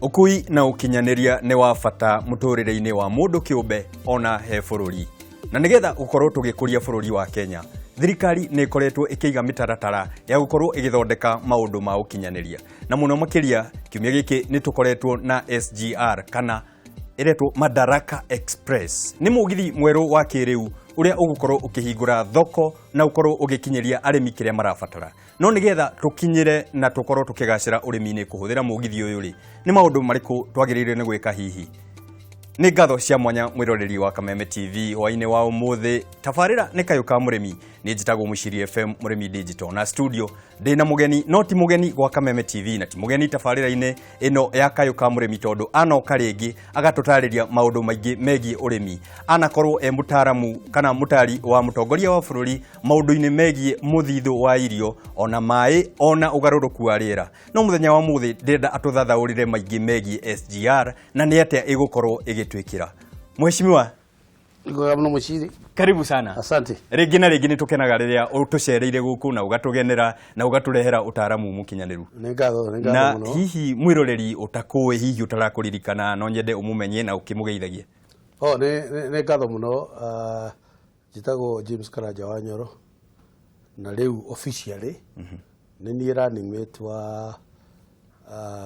Ukui na ukinyaniria ni wa bata muturire-ini wa mundu kiumbe ona he bururi. Na nigetha gukorwo tugikuria bururi wa Kenya, thirikari ni ikoretwo ikiiga mitaratara ya gukorwo igithondeka maundu ma ukinyaniria. Na muno makiria kiumia giki ni tukoretwo na SGR kana iretwo Madaraka Express. Ni mugithi mweru wa kiriu uria ugukorwo ukihingura thoko na ukorwo ugikinyiria arimi kiria marabatara. No nigetha tukinyire na tukorwo tukigacira urimi-ini kuhuthira mugithi uyu ri, ni maundu mariku twagirire ni gwika hihi? Ni ngatho cia mwanya mwiroreri wa Kameme TV hwaini wa umuthi. Tafarira ni Kayuka Murimi, ni njitagwo Muciri FM Murimi Digital na studio ndina mugeni, no ti mugeni gwa Kameme TV na ti mugeni tafarira-ini ino ya Kayuka Murimi tondu anoka ringi agatutariria maundu maingi megie urimi. Anakorwo mutaramu kana mutari wa mutongoria wa bururi maundu-ini megie muthithu wa irio ona mai ona ugaruruku wa riera. No muthenya wa muthi ndenda atuthathaurire maingi megie SGR na ni atia igukorwo igitwikira. Mheshimiwa Gavana Muciri, karibu sana. Asante. Rigi na rigi nitukenaga riria utucereire guku na ugatugenera na ugaturehera utaramu mukinyaniru. Ngatho muno. Na hihi mwiroreri utakui hihi utarakuririkana no nyende umumenye na ukimugeithagie. Ne ngatho muno. Jitagwo James Karanja wa Nyoro na riu officially ni running mate wa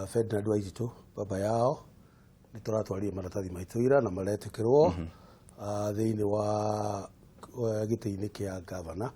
Ferdinand Waititu baba yao. Ni turatwaria maratathi maitu ira na maretikirwo thiini wa giti-ini kia gavana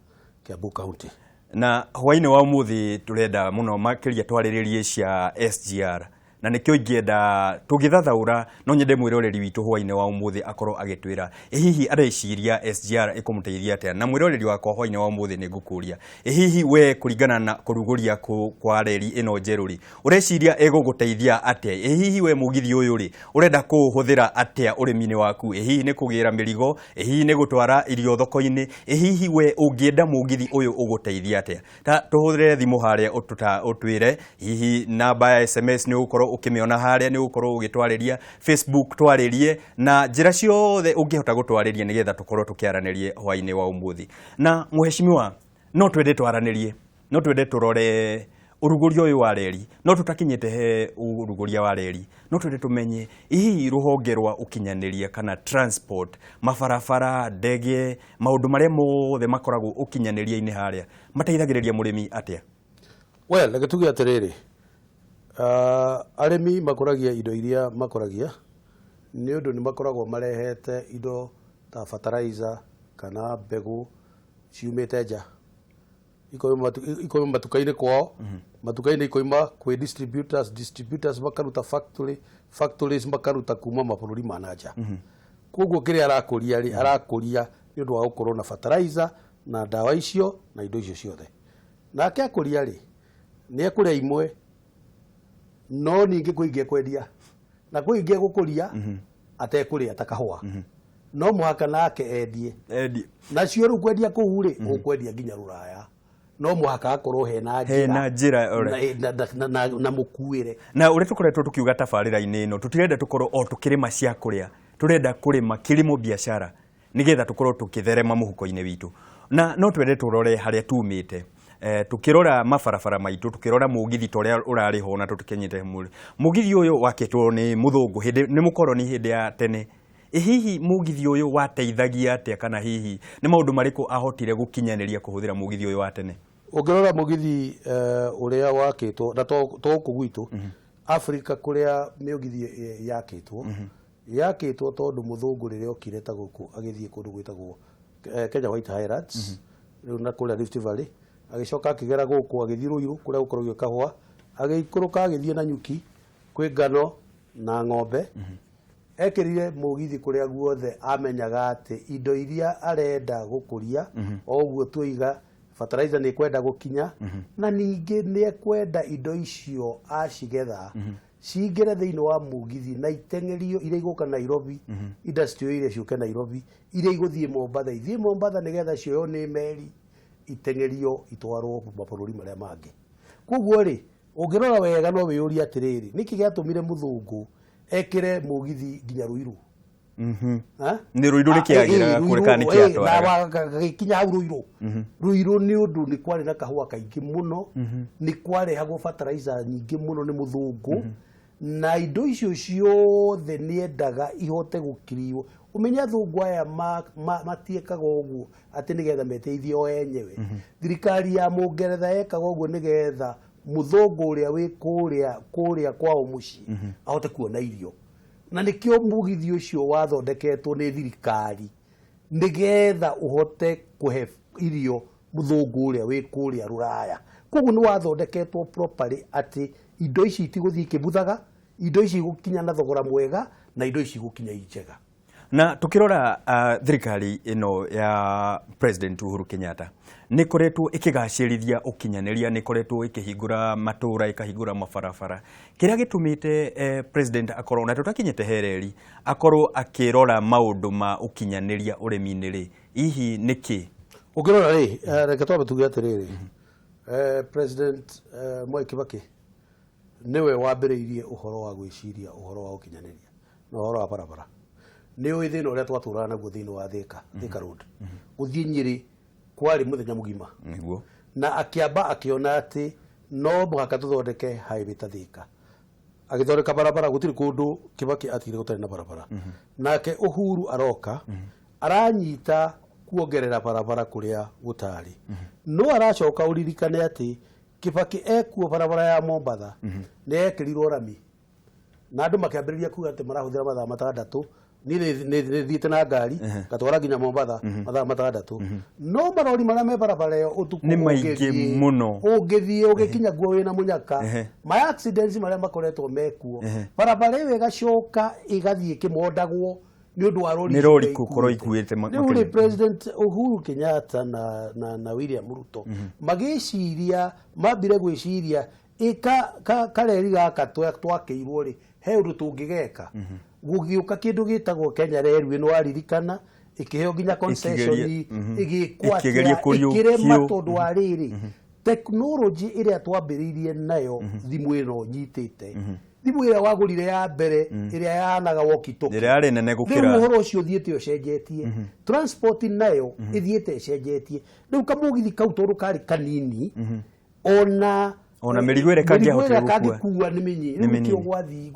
kia Embu County. Na hwaini wa umuthi turenda muno makiria twariririe cia SGR na nikyo ingienda tugithathaura no nyende mwiroreri witu hwaini wa umuthi akorwo agitwira hihi areciria SGR ikumuteithia atia. Na mwiroreri wakwa hwaini wa umuthi ni ngukuria hihi we kuringana na kuruguria kwa reri ino njeruri ureciria iguguteithia atia? Hihi we mugithi uyu ri urenda kuhuthira atia urimi-ini waku? Hihi ni kugira mirigo, hihi ni gutwara irio thoko-ini, hihi we ungienda mugithi uyu uguteithia atia? Ta tuhuthire thimu haria utwire hihi namba ya SMS ni ukorwo ukimiona haria, ni ukorwo ugitwariria Facebook twaririe na njira ciothe ungihota gutwariria nigetha tukorwo tukiaranirie hwaini wa umuthi. Na mheshimiwa, no twende twaranirie, no twende turore uruguria uyu wa reri, no tutakinyite he uruguria wa reri, no twende tumenye hihi ruhonge rwa ukinyaniria kana transport, mabarabara, ndege, maundu maria mothe makoragwo ukinyaniria-ini haria mateithagiriria murimi atia? Well, like tugi atiriri, arimi makuragia indo iria makuragia ni undu ni makoragwo marehete indo ta fertilizer kana mbegu ciumite nja ikoima matuka-ini kwao, matuka-ini ikoima kwi distributors makaruta factories makaruta kuma mabururi ma nanja. Koguo kiri arakuria ni undu wa gukorwo na fertilizer na dawa icio na indo icio ciothe. Nake akuria ri ni ekuria imwe no ningi kuingia kwendia na kuingia gukuria atekuria takahua no muhaka nake endie na cio ru kwendia kuu ri ukwendia nginya Ruraya no muhaka akorwo hena njira na mukuire. Na uri tukoretwo tukiuga tabarira-ini ino tutirenda tukorwo o tukirima cia kuria, turenda kurima kilimo biashara nigetha tukorwo tukitherema muhuko-ini witu. Na no twende turore haria tumite tukirora mabarabara maitu, tukirora mugithi toria urari ho na tukinyite mugithi uyu waketwo ni muthungu hindi ni mukoroni hindi ya tene. Hihi mugithi uyu wateithagia atia kana hihi ni maundu mariku ahotire gukinyaniria kuhuthira mugithi uyu wa tene? Ungirora mugithi uria waketwo na to kugwitu Africa kuria mugithi yaketwo tondu muthungu riria okire ta guku agithie kundu gwitagwo Kenya White Highlands riu na kuria Rift Valley agicoka akigera guku agithie Ruiru kuria gukoragwo kahua agikuruka agithie na nyuki kwi ngano na ng'ombe. Ekirire mugithi kuria guothe amenyaga ati indo iria arenda gukuria oguo tuiga fertilizer ni kwenda gukinya na ningi ni ekwenda indo icio acigetha cingire thiini wa mugithi na itengerio iria iguka Nairobi, industry iria ciuke Nairobi, iria iguthie Mombatha nigetha cioyo ni meri itengerio itwarwo mabũrũri maria mangi. Koguo ri ungirora wega no wiyuria atiriri niki giatumire muthungu ekire mugithi nginya Ruiru. Ni Ruiru nikiagira kureka nikiatwara na gikinya hau Ruiru. Ruiru ni undu ni kwari na kahua kaingi muno, ni kwari hago fertilizer nyingi muno ni muthungu na indo icio ciothe niendaga ihote gukirio umenya thungu aya matiekaga uguo ati nigetha meteithie o enyewe thirikari ya Mungeretha yekaga uguo nigetha muthungu uria wi kuria kwao mucii ahote kuona irio na nikio mugithio ucio wathondeketwo ni thirikari nigetha uhote kuhe irio muthungu uria wi kuria Ruraya koguo ni wathondeketwo properly ati indo ici tigũthiĩ kĩbuthaga indo ici gukinya na thogora mwega na indo ici gukinya njega. Na tukirora thirikari ino ya President Uhuru Kenyatta ni koretwo ikigacirithia ukinyaneria ni koretwo ikihingura matura ikahingura mabarabara kiria gitumite President akorwo na tutakinyete hereri akorwo akirora maundu ma ukinyaneria urimi-ini ri hihi niki ukirora ri reke twambe tuge atiriri President Mwai Kibaki niwe wambiriirie uhoro wa gwiciria uhoro wa ukinyaneria na uhoro wa barabara ni uĩ thĩna ũrĩa twatũraga naguo thĩinĩ wa Thika Road gũthiĩ Nyeri kwari mũthenya mũgima niguo na akiamba akiona atĩ no mũhaka tũthondeke highway ta Thika agĩthondeka barabara gũtirĩ kũndũ Kibaki atigire gũtarĩ na barabara nake Uhuru aroka aranyita kuongerera barabara kũrĩa gũtarĩ no aracoka ũririkane atĩ Kibaki ekuo barabara ya Mombatha nĩ ekĩrirwo rami na andũ makĩambĩrĩria kuga atĩ marahũthĩra mathaa matandatũ ni thiĩte na ngari gatwara nginya Mombatha mathaa matandatũ no marori marĩa me barabara ĩyo ũtukũ nĩ maingĩ mũno ũngĩthiĩ ũgĩkinya guo wĩna mũnyaka ma accidents marĩa makoretwo mekuo barabara ĩyo ĩgacoka ĩgathiĩ kĩmondagwo ni ũndũ wa rori kukorwo ikuĩte ni President Uhuru Kenyatta na William Ruto magĩciria mambire gwĩciria kareri gaka twakĩirwo ri he ũndũ tũngĩgeka gũgĩũka kĩndũ gĩtagwo Kenya Railway no waririkana ikĩheo nginya concession igĩkwatia ikĩrema tondũ wa rĩrĩ technology ĩrĩa twambĩrĩirie nayo thimũ ĩno nyitĩte thimũ ĩrĩa wagũrire ya mbere ĩrĩa yahanaga walkie-talkie ĩrĩa yarĩ nene gũkĩra ũhoro ũcio ũthiĩte ũcenjetie transport nayo ĩthiĩte ĩcenjetie rĩu kamũgithi kau tondũ karĩ kanini ona mĩrigo ĩrĩa kangĩkuua nĩ mĩnyi rĩu nĩkĩo gwathi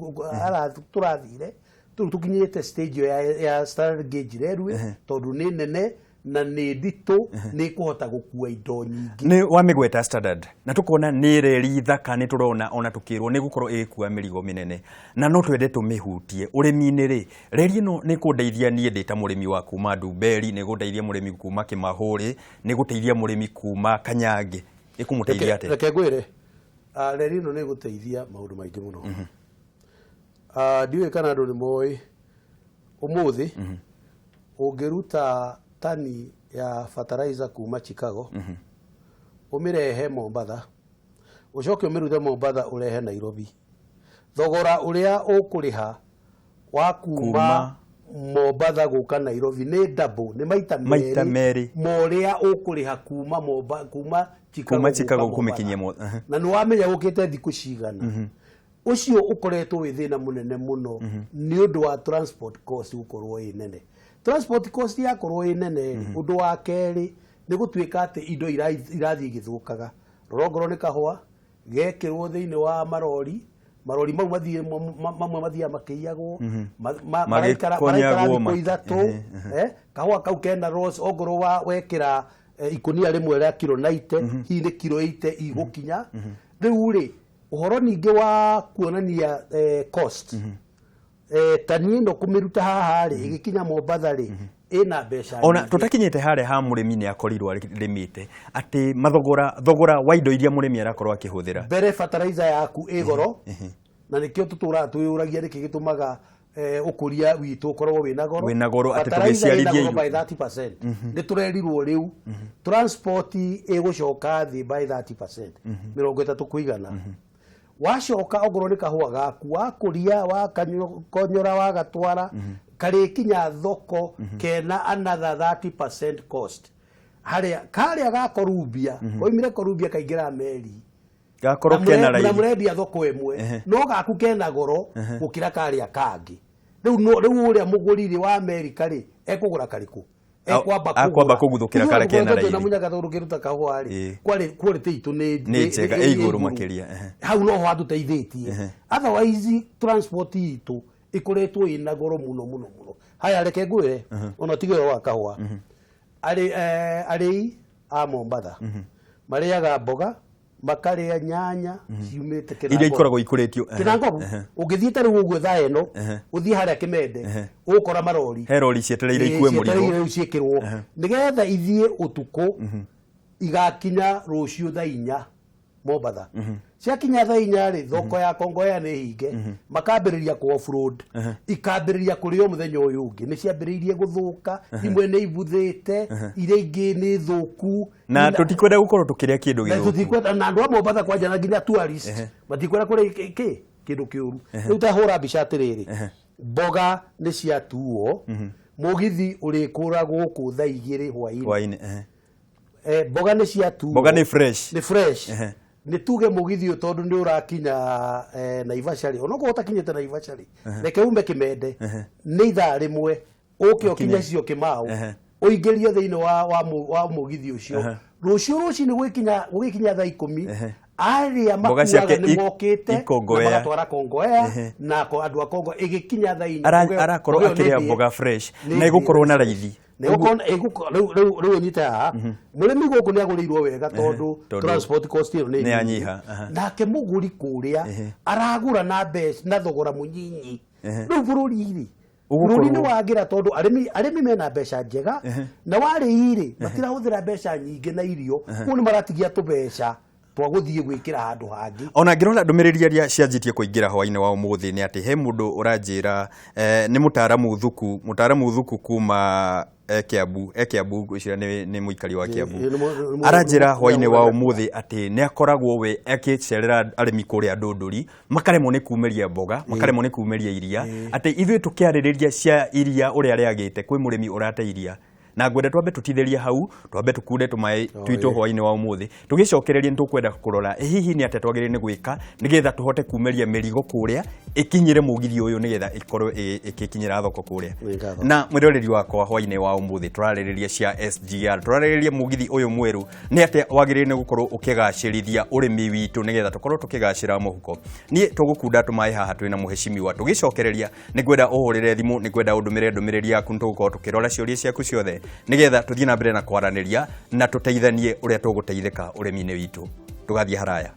tũrathire tukinyite stage ya standard gauge railway tondu ni nene na ni nditũ ni kuhota gukua indo nyingi ni wa migweta standard na tukona ni reri thaka ni turona ona tukirwo ni gukorwo ikua mirigo minene na no twende tumihutie urimi-ini ri reri ino ni kundeithia nie ndita murimi wa kuma Ndumberi ni gundeithia murimi kuma Kimahuri ni guteithia murimi kuma Kanyange ikumuteithia ate reke ngwire reri ino ni guteithia maundu maingi muno ndiwe kana andũ nĩ moĩ ũmũthĩ ũngĩruta tani ya fertilizer kuma Chicago ũmĩrehe Mombatha ũcoke ũmĩrute Mombatha ũrehe Nairobi thogora ũrĩa ũkũrĩha wa kuma Mombatha gũka Nairobi nĩ double nĩ maita merĩ morĩa ũkũrĩha kuma Chicago kumikinyia na nĩ wamenya gũkĩte thikũ cigana ucio ukoretwo wi thina munene muno ni undu wa transport cost ukorwo i nene transport cost yakorwo i nene undu wa keri ni gutuika ati indo irathi githukaga rorongoro ni kahua gekirwo thiini wa marori mau mathie mamwe mathia makiyagwo maraikara ithatu kahua kau kena rose ongoro wekira ikunia rimwe rĩa kilo 90 hihi ni kilo 80 igukinya riu ri uhoro ningi wa kuonania cost tani ino kumiruta haha ri igikinya Mombatha ri ina mbeca ona tutakinyete hare ha murimi ni akorirwo rimite ati thogora wa indo iria murimi arakorwo akihuthira mbere fertilizer yaku igoro na nikio tuyuragia niki gitumaga ukuria witu korwo wina goro ati tugiciarithie by 30% ni turerirwo riu transport igucoka thi by 30% 30 kuigana wacoka ogoro ni kahua gaku wakuria wakanyora wagatwara karikinya thoko kena another 30% cost haria gakorumbia oimire korumbia kaingira meri gakorwo kena raithi na murendia thoko emwe no gaku kena goro gukira karia kangi riu uria muguriri wa America ri ekugura kariku akwamba kuguthukira kare kena raithi na munyaka tondu kiruta kahua ri quality itu ni njega iguru makiria hau no ho atuteithitie otherwise transport itu ikoretwo ina goro muno haya reke ngwire ona tige wa kahua ari a Mombatha mariaga mboga makaria nyanya ciumite Kinangoru iria ikoragwo ikuritio Kinangoru ungithiite riu uguo tha eno uthii haria Kimende ukora marori he rori cietereire ikue murigo ciekirwo nigetha ithie utuku igakinya rucio tha 4 Mombatha ciakinya tha 4 ri thoko ya Kongoya ni hinge makambiriria ku off road ikambiriria kurio muthenya uyu ungi ni ciambiriirie guthuka imwe ni ibuthite iria ingi ni thuku na tutikwenda gukorwo tukiria kindu githuku tutikwenda na andu a Mombatha kwanja na nginya tourist matikwenda kuria kindu kiuru riu ta hura mbica atiriri mboga ni ciatuo mugithi uri kura guku tha 2 hwaini mboga ni ciatuo mboga ni fresh ni tuge mugithi tondu ni urakinya Naivashari onoko utakinyete Naivashari reke ume Kimende ni ithaa rimwe uke okinya cio Kimau uingirio thiini wa mugithi ucio rucio ni gwikinya thaa 10 aria makuaga ni mokite magatwara Kongoya na andu a Kongo igikinya thaa 4 arakorwo akiria mboga fresh na igukorwo na raithi riu nyita murimi guku ni agurirwo wega tondu transport cost ni anyiha nake muguri kuria aragura na thogora munyinyi riu bururi ni wagira tondu arimi mena mbeca njega na wari iri matirahuthira mbeca nyingi na irio ku ni maratigia tubeca twaguthie gwikira handu hangi ona ngirona ndumiriri aria cianjitie kuingira hwaini wa umuthi ni ati he mundu uranjira ni mutaramu thuku kuma Kiambu gwicira ni muikari wa Kiambu aranjira hwaini wa umuthi ati ni akoragwo we akicerera arimi kuria Ndunduri makaremwo ni kumeria mboga makaremwo ni kumeria iria ati ithui tukiaririria cia iria uria riagite kwi murimi urate iria na ngwenda twambe tutithirie hau twambe tukunde tumai twitu hwaini wa umuthi tugicokereria ntukwenda kurora hihi ni ate twagire ni gwika nigetha tuhote kumeria mirigo kuria ikinyire mugithi uyu nigetha ikorwo ikikinyira thoko kuria na mwiroreri wakwa hwaini wa umuthi turaririria cia SGR turaririria mugithi uyu mweru ni ate wagire ni gukorwo ukigacirithia urimi witu nigetha tukorwo tukigacira muhuko ni tugukunda tumai haha twina muheshimiwa tugicokereria ni ngwenda uhurire thimu ni ngwenda undumire ndumiriri yaku ntugukorwo tukirora ciuria ciaku ciothe nigetha tuthie na mbere na kwaraniria na tuteithanie uria tuguteithika urimi-ini witu tugathie haraya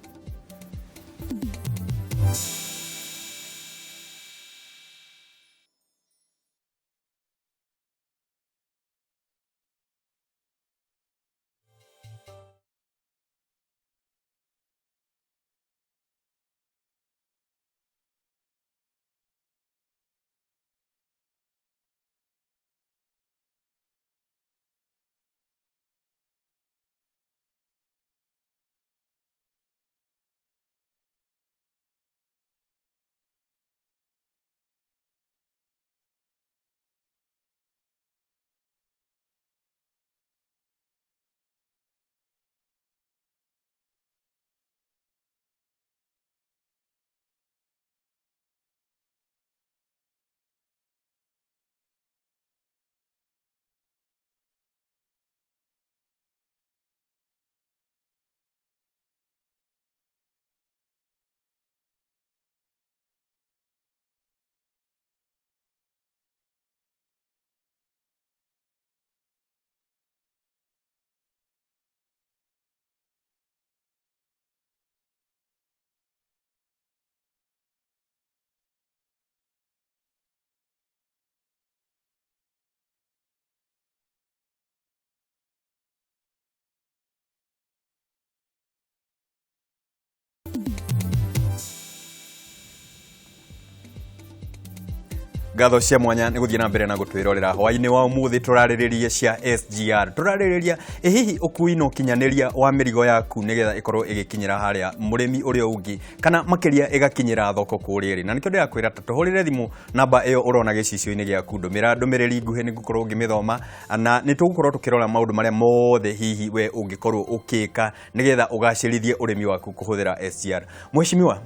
Gatho cia mwanya ni guthie na mbere na gutwirorera hwaini wa umuthi turaririria cia SGR turaririria hihi ukui no kinyaniria wa mirigo yaku nigetha ikorwo igikinyira haria murimi uria ungi kana makiria igakinyira thoko kuriri na nikio ndirakwira tuhurire thimu namba iyo urona gicicio-ini giaku ndumiriri nguhi ni gukorwo ngimithoma na ni tugukorwo tukirora maundu maria mothe hihi we ungikorwo ukika nigetha ugacirithie urimi waku kuhuthira SGR mheshimiwa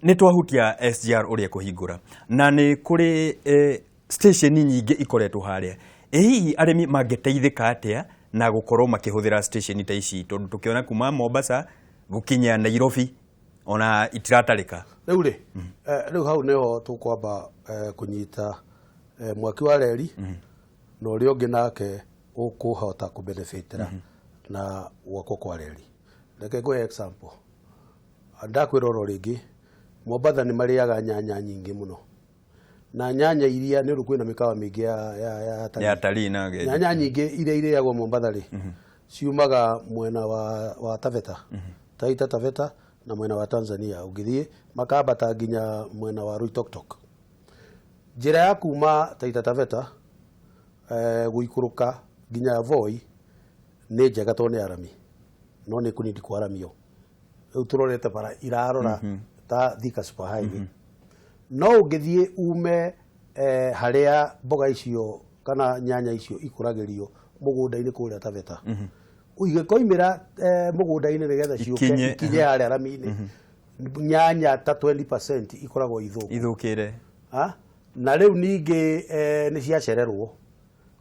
ni twahutia SGR uria kuhingura na ni kuri station nyingi ikoretwo haria hihi arĩmi mangĩteithĩka atĩa na gũkorwo makĩhũthĩra station ta ici tondũ tũkĩona kuma Mombasa gũkinya Nairobi ona itiratarĩka rĩu hau nĩho tũkwamba kũnyita mwaki wa reri na ũrĩa ũngĩ nake ũkũhota kũbenefitĩra na gwakwo kwa reri. Reke ngũhe example. Ndakwĩra oro rĩngĩ Mombasa nĩ marĩaga nyanya nyingĩ mũno, na nyanya iria nĩ kwĩna mĩkawa mĩingĩ ya atalii na nyanya nyingĩ iria irĩagwo Mombasa rĩ ciumaga mwena wa Taveta, Taita Taveta na mwena wa Tanzania, ũngĩthiĩ makambata nginya mwena wa Ruitoktok. Njĩra ya kuma Taita Taveta gũikũrũka nginya Voi nĩ njega tondũ nĩ arami, no nĩ kũnindi kwaramio. Rĩu tũrorete bara irarora ta Thika Super Highway. No ũngĩthiĩ ume harĩa mboga icio kana nyanya icio ikũragĩrio mũgũnda-inĩ kũrĩa Taveta, ũgĩkoimĩra mũgũnda-inĩ nĩgetha ciũke ikinye harĩa rami-inĩ, nyanya ta 20% ikoragwo ithũkĩre. Na rĩu ningĩ nĩ ciacererwo,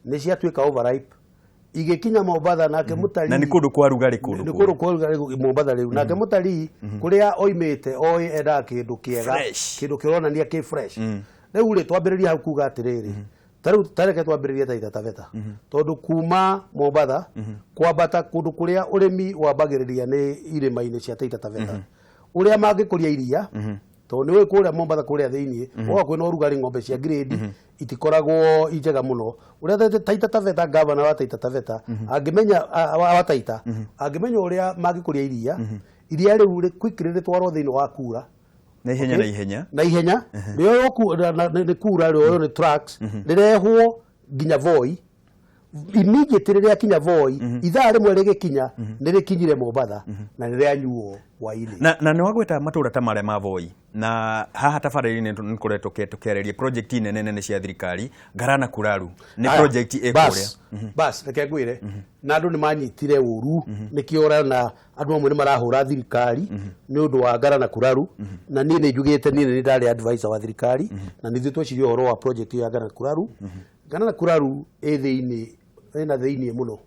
nĩ ciatuĩka overripe, igĩkinya Mombasa nake mũtalii, na nĩ kũndũ kwa rugarĩ nĩ kũndũ kwa rugarĩ Mombasa rĩu, nake mũtalii kũrĩa oimĩte oĩ endaga kĩndũ kĩega, kĩndũ kĩronania kĩ fresh. Rĩu rĩ twambĩrĩria hau kuga atĩrĩrĩ, tarĩu tareke twambĩrĩrie Taita Taveta, tondũ kuma Mombasa kwambata kũndũ kũrĩa ũrĩmi wambagĩrĩria nĩ irĩma-inĩ cia Taita Taveta, ũrĩa mangĩkũria iria tondũ nĩ kũrĩa Mombasa kũrĩa thĩinĩ oga kwĩna ũrugarĩ, ng'ombe cia grade itikoragwo njega mũno. Ũrĩa Taita Taveta, gavana wa Taita Taveta angĩmenya wa Taita angĩmenya ũrĩa mangĩkũria iria rĩu rĩkwikire rĩtwarwo thĩinĩ wa kura na ihenya nĩ kura rĩoyo nĩ trucks rĩrehwo nginya Voi, immediately rĩrĩa kinya Voi ithaa rĩmwe rĩgĩkinya nĩ rĩkinyire Mombasa na rĩrĩanyuo hwainĩ. Na nĩ wagweta matũra ta marĩa ma Voi na haha tabarĩri-inĩ nĩ kũretwo tũkĩarĩria project nene cia thirikari Garana Kuraru nĩ project ĩkũrĩa. Bas reke ngwĩre na andũ nĩ manyitire ũru, nĩkĩo na andũ amwe nĩ marahũra thirikari nĩ ũndũ wa Garana Kuraru, na niĩ nĩ njugĩte niĩ nĩ ndarĩ advisor wa thirikari na nĩ twecirie ũhoro wa project ya Garana Kuraru. Garana Kuraru ĩna thĩinĩ mũno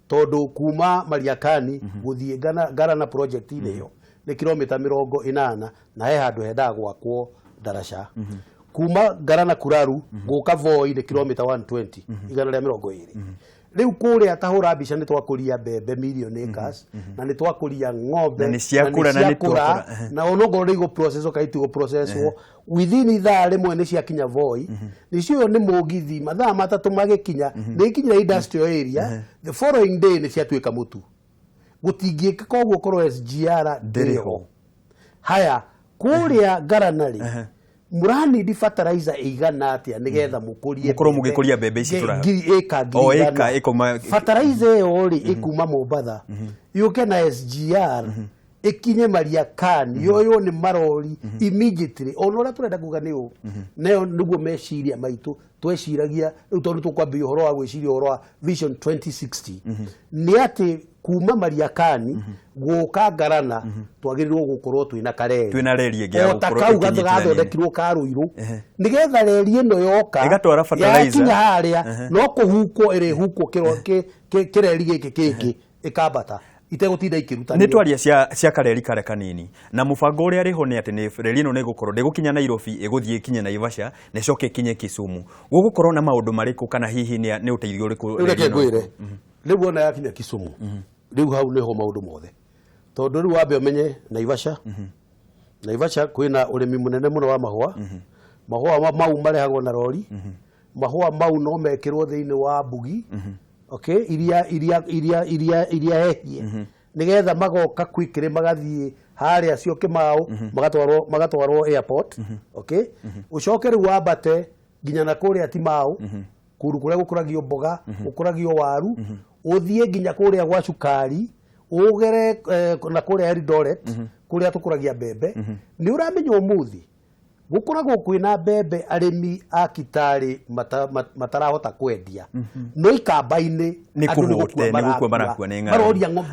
tondũ kuma Mariakani gũthiĩ Garana project-inĩ ĩyo nĩ kilomita 80 na he handũ hendaga gwakwo ndaraca. Kuma Garana Kuraru gũka Voi nĩ kilomita 120, 120. Rĩu kũrĩa tahũra mbica nĩ twakũria mbembe million acres na nĩ twakũria ng'ombe na nĩ ciakũra na onogo rĩgo process okaitigo process within ithaa rĩmwe nĩ ciakinya Voi. Nĩcio nĩ mũgithi mathaa matatũ magĩkinya nĩ ikinyira industrial area, the following day nĩ ciatuĩka mũtu. Gũtingĩka koguo korwo SGR ndĩrĩho. Haya kũrĩa Garana rĩ mũranindi fertilizer ĩigana atĩa nĩgetha mũgĩkũria mbembe ici ĩka fertilizer ĩyo rĩ ĩkuma Mombasa yũke na SGR ĩkinye Mariakani yoyo nĩ marori immediately. Ona ũrĩa tũrenda kuga nĩ ũũ nĩguo meciria maitũ tweciragia rĩu tondũ tũkwambia ũhoro wa gwĩciria ũhoro wa Vision 2060 nĩ atĩ kuma Mariakani gũka Garana twagĩrĩirwo gũkorwo twĩna kareri, twĩna reri ĩngĩ ya gũkorwo gathondekirwo Karũirũ nĩgetha reri ĩno yoka ĩgatwara fertilizer yakinya harĩa no kũhukwo ĩrĩhukwo kĩreri gĩkĩ kĩngĩ ĩkambata itegũtinda ikĩruta. Nĩ twaria cia kareri kare kanini na mũbango ũrĩa rĩho nĩ atĩ nĩ reri ĩno nĩ gũkorwo ndĩgũkinya Nairobi, ĩgũthiĩ ikinye Naivasha na icoke ikinye Kisumu. Gũgũkorwo na maũndũ marĩkũ kana hihi nĩ ũteithio ũrĩkũ? Reke ngwĩre rĩu ona yakinya Kisumu rĩu hau nĩho maũndũ mothe, tondũ rĩu wambe ũmenye Naivasha kwĩna ũrĩmi mũnene mũno wa mahũa. Mahũa mau marehagwo na rori, mahũa mau no mekĩrwo thĩinĩ wa mbugi iria hehie nĩgetha magoka quickly magathiĩ harĩa cio Kĩmau magatwarwo airport. Ũcoke rĩu wambate nginya na kũrĩa Timau kũndũ kũrĩa gũkũragio mboga, gũkũragio waru, ũthiĩ nginya kũrĩa gwa cukari, ũgere na kũrĩa Eldoret kũrĩa tũkũragia mbembe. Nĩ ũramenya ũmũthĩ gukoragwo kwina mbembe arimi a Kitale matarahota kwendia no ikamba-ini ni kuhute ni gukua barakua ni ng'aragu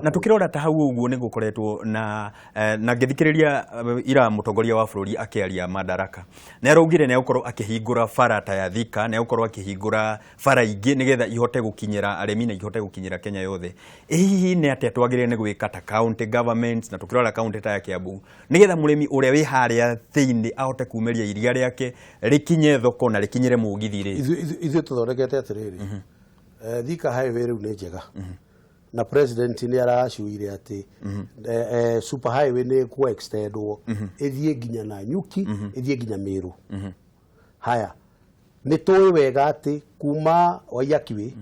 na tukirora ta hau uguo ni gukoretwo na ngithikiriria ira mutongoria wa bururi akiaria Madaraka ni araugire ni gukorwo akihingura bara ta ya Thika ni gukorwo akihingura bara ingi nigetha ihote gukinyira arimi na ihote gukinyira Kenya yothe hihi ni atia twagire ni gwika ta county governments na tukirora county ta ya Kiambu nigetha murimi uria wi haria thiini ahote kumeria iria riake rikinye thoko na rikinyire mugithi ri ithu tuthondekete atiriri Thika highway riu ni njega na president ni aracuire ati super highway ni ku extendwo ithie nginya na Nyuki ithie nginya Meru haya ni toy wega ati kuma Waiyaki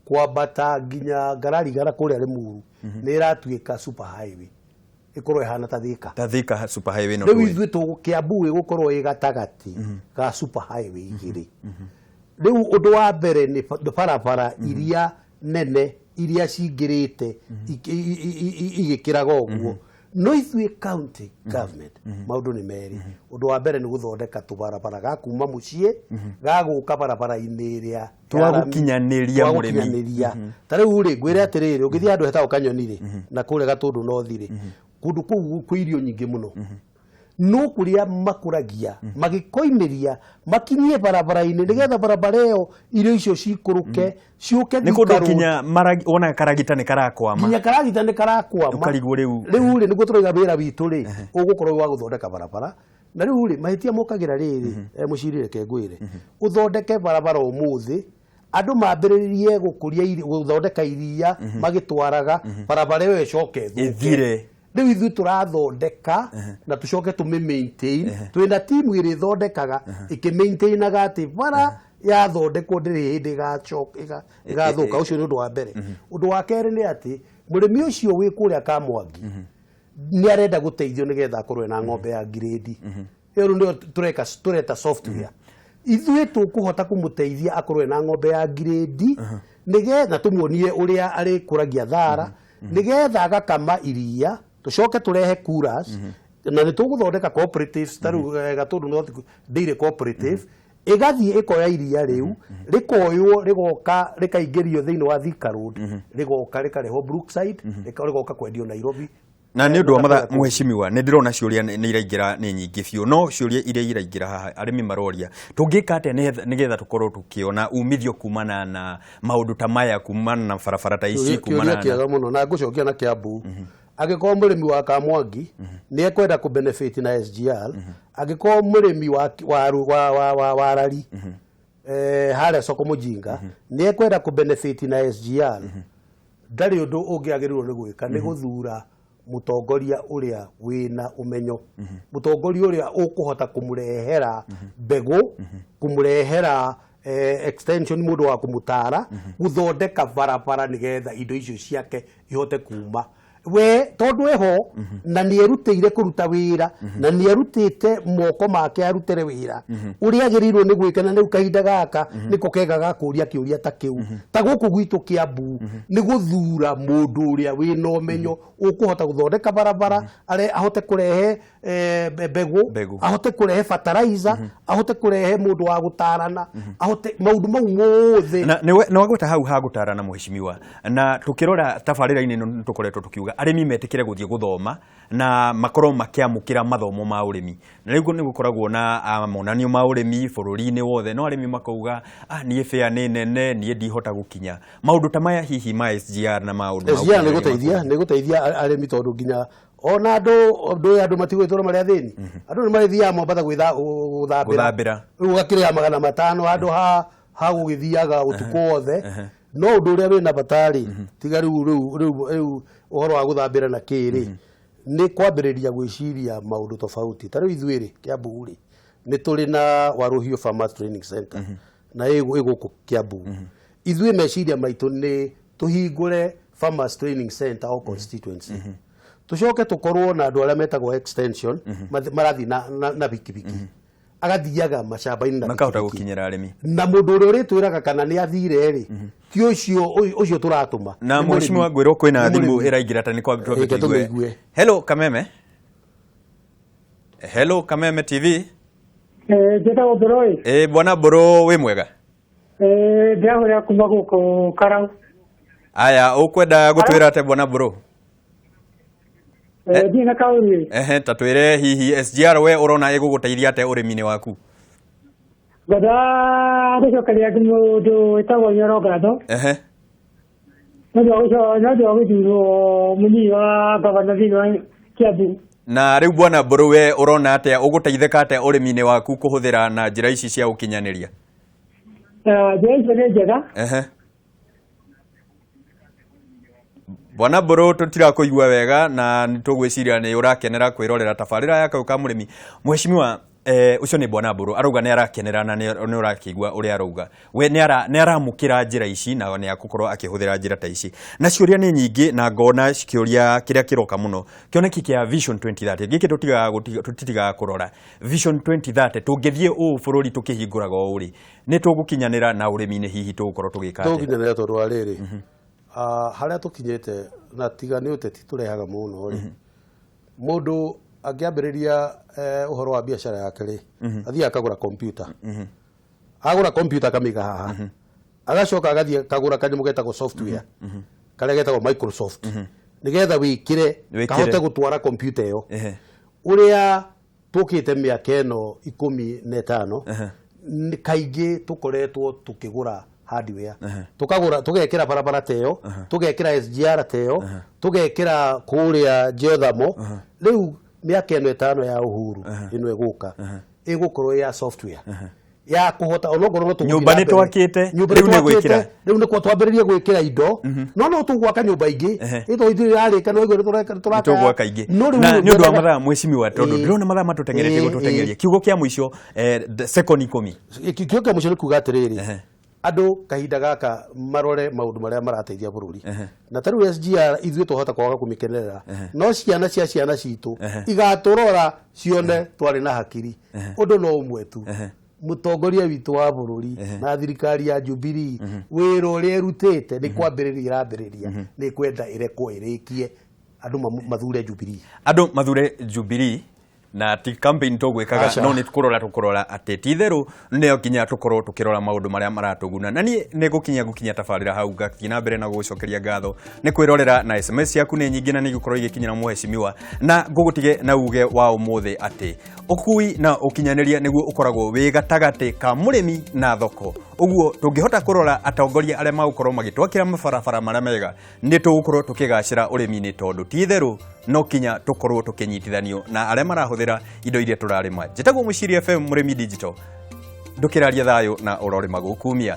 kwambata nginya Gararigara kuria Limuru ni iratuika super highway ikorwo ihana ta Thika super highway no riu ithu tu Kiambu gukorwo igatagati ga super highway igiri riu undu wa mbere ni barabara iria nene iria cingirite igikiraga uguo no ithu county government maundu ni meri undu wa mbere ni guthondeka tubarabara ga kuma mucie ga guka barabara-ini iria twagukinyaniria murimi ta riu ri ngwire atiriri ungithia andu heta ukanyoni ri na kure Gatundu North ri kundu kuu kwi irio nyingi muno no kuria makuragia magikoimiria makinyie barabara-ini nigetha barabara iyo irio icio cikuruke ciuke ni kundu kinya ona karagita ni karakwama kinya karagita ni karakwama ukarigu riu ri niguo turiga wira witu ri ugukorwo wa guthondeka barabara na riu ri mahitia mokagira riri mucirire ke ngwire uthondeke barabara umuthi andu mambiririe gukuria guthondeka iria magitwaraga barabara iyo icoke ithire riu ithu turathondeka na tucoke maintain twina timu iri thondekaga ikimaintainaga ati bara yathondekwo ndiri hindi igathuka ucio ni undu wa mbere undu wa keri ni ati murimi ucio wi kuria Kamwangi ni arenda guteithio nigetha akorwe na ng'ombe ya grade iyo ndio tureta software ithu tukuhota kumuteithia akorwe na ng'ombe ya grade nigetha tumuonie uria ari kuragia thara nigetha agakama iria tucoke turehe kuras na ni tuguthondeka cooperatives taru Gatundu North Dairy Cooperative igathie ikoya iria riu rikoywo rigoka rikaingirio thiini wa Thika Road rigoka rikareho Brookside rigoka kwendio Nairobi na ni undu wa matha muheshimiwa ni ndirona ciuria ni iraingira ni nyingi biu no ciuria iria iraingira haha arimi maroria tungika ate nigetha tukorwo tukiona umithio kumana na maundu ta maya kumana na barabara ta ici kumana na kiaga muno na ngucokia na Kiambu agikorwo murimi wa Kamwangi ni ekwenda ku benefit na SGR agikorwo murimi wa Rari haria soko mujinga ni ekwenda ku benefit na SGR ndari undu ungiagirirwo ni gwika ni guthura mutongoria uria wina umenyo mutongoria uria ukuhota kumurehera mbegu kumurehera extension mundu wa kumutara guthondeka barabara nigetha indo icio ciake ihote kuma we tondu eho na ni erutire kuruta wira na ni erutite moko make arutere wira uri agirirwo ni gwikana ni kahinda gaka niko kega gakuria kiuria ta kiu ta guku gwitu Kiambu ni guthura mundu uria wina umenyo ukuhota guthondeka barabara are ahote kurehe mbegu ahote kurehe fertilizer ahote kurehe mundu wa gutarana ahote maundu mau mothe na wagweta hau ha gutarana muheshimiwa na tukirora tabarira-ini no tukoretwo tukiuga arimi metikire guthie guthoma na makorwo makiamukira mathomo ma urimi na riu ni gukoragwo na monanio ma urimi bururi-ini wothe no arimi makauga nie fair ni nene nie ndihota gukinya maundu ta maya hihi ma SGR na maundu SGR ni guteithia arimi tondu nginya ona andu matigwitwo maria thini andu ni marithia Mombatha guthambira riu gakiria 500 andu ha gugithiaga utuku wothe no undu uria wina batari tiga riu uhoro wa guthambira na kiri ni kwambiriria gwiciria maundu tofauti ta riu ithuiri Kiambu ri ni turi na Waruhio Farmers Training Center na iguku Kiambu ithui meciria maitu ni tuhingure Farmers Training Center o constituency tucoke tukorwo na andu aria metagwo extension marathi na bikibiki agathiaga macamba-ini na makahota gukinyira arimi na mundu uria uritwiraga kana ni athire ri ti ucio turatuma na muheshimiwa ngwirwo kwina thimu iraingira ta ni kwambitwo tukigue. Hello Kameme Hello Kameme TV. Njĩtagwo Mbũrũ. Bwana Mbũrũ wĩ mwega? Ndĩrahũrĩra kuma gũkũ Karau. Aya, ũkwenda gũtwĩra atĩa Bwana Mbũrũ? Thiĩ na kaũri. Ta twĩre hihi SGR we ũrona ĩgũgũteithia atĩa ũrĩmi-inĩ waku? Ngwenda gũcokeria mũndũ wĩtagwo Nyoro ngatho. Nĩ ũndũ wa gũthurwo mũnini wa gavana thĩinĩ wa Kiambu. Na rĩu Bwana Mbũrũ we ũrona atĩa ũgũteithĩka atĩa ũrĩmi-inĩ waku kũhũthĩra na njĩra ici cia ũkinyanĩria? Njĩra icio nĩ njega. Bwana Mbũrũ tũtirakũigua wega na nĩtũgwĩciria nĩ ũrakenera kwĩrorera tabarĩra ya Kaũ ka Mũrĩmi. Mheshimiwa ucio nĩ Bwana Mbũrũ arauga nĩ arakenera na nĩ ũrakĩigua ũrĩa arauga. We nĩ aramũkĩra njĩra ici na nĩ agũkorwo akĩhũthĩra njĩra ta ici. Na ciũria nĩ nyingĩ na ngona cikĩũria kĩrĩa kĩroka mũno. Kĩoneki kĩa Vision 2030. Gĩkĩ tũtigaga kũrora. Vision 2030 tũngĩthiĩ ũũ bũrũri tũkĩhingũraga ũũ rĩ. Nĩ tũgũkinyanĩra na ũrĩmi-inĩ hihi tũgũkorwo tũgĩka atĩa? Tũgũkinyanĩra tondũ wa rĩrĩ. Harĩa tũkinyĩte na tiga nĩ ũteti tũrehaga mũno rĩ. Mũndũ angĩambĩrĩria ũhoro wa biacara yake rĩ, athiĩ akagũra kompyuta. Agũra kompyuta akamĩiga haha. Agacoka agathiĩ akagũra kanyamũ getagwo software. Karĩa getagwo Microsoft. Nĩgetha wĩkĩre kahote gũtwara kompyuta ĩyo. Ũrĩa tũkĩte mĩaka ĩno 15 kaingĩ tũkoretwo tũkĩgũra hardware. Tũgekĩra barabara teyo, tũgekĩra SGR teyo, tũgekĩra kũrĩa geothermal. Rĩu mĩaka ĩno 5 ya Uhuru ĩno ĩgũka ĩgũkorwo ya software ya kũhota onokorwo no nyũmba nĩ twakĩte rĩu nĩ gwĩkĩra rĩu nĩkuo twambĩrĩrie gwĩkĩra indo no tũgwaka nyũmba ingĩ ĩto ithirĩ yarĩka no tũgwaka ingĩ na nĩ ũndũ wa mathaa Mheshimiwa tondũ ndĩrona mathaa matũtengeretie gũtũtengeria kiugo kĩa mũico second 10 kiugo kĩa mũico nĩ kuuga atĩrĩrĩ andũ kahinda gaka marore maũndũ marĩa marateithia bũrũri na tarĩu SGR ithuĩ tũhota kwaga kũmĩkenerera no ciana cia ciana citũ igatũrora cione twarĩ na hakiri ũndũ no ũmwe tu mũtongoria witũ wa bũrũri na thirikari ya Jubilee wĩra ũrĩa ĩrutĩte nĩ kwambĩrĩria irambĩrĩria nĩ kwenda ĩrekwo ĩrĩkie andũ mathure Jubilee Jubilee na ti campaign tũgwĩkaga no nĩ tũkũrora atĩ ti-itherũ nĩyo kinya tũkorwo tũkĩrora maũndũ marĩa maratũguna na niĩ nĩ gũkinya tabarĩra hau gakinya na mbere na gũcokeria ngatho nĩ kwĩrorera na SMS yaku nĩ nyingĩ na nĩ gũkorwo igĩkinyĩra Mheshimiwa na ngũgũtige na uge wa ũmũthĩ atĩ ũkui na ũkinyanĩria nĩguo ũkoragwo wĩ gatagatĩ ka mũrĩmi na thoko ũguo tũngĩhota kũrora atongoria arĩa magũkorwo magĩtwakĩra mabarabara marĩa mega nĩ tũgũkorwo tũkĩgacĩra ũrĩmi-inĩ tondũ ti-itherũ no kinya tũkorwo tũkĩnyitithanio na arĩa marahũthĩra indo iria tũrarĩma. Njĩtagwo Mũciri FM Mũrĩmi Digital ndũkĩraria thayũ na ũrore magũkumia.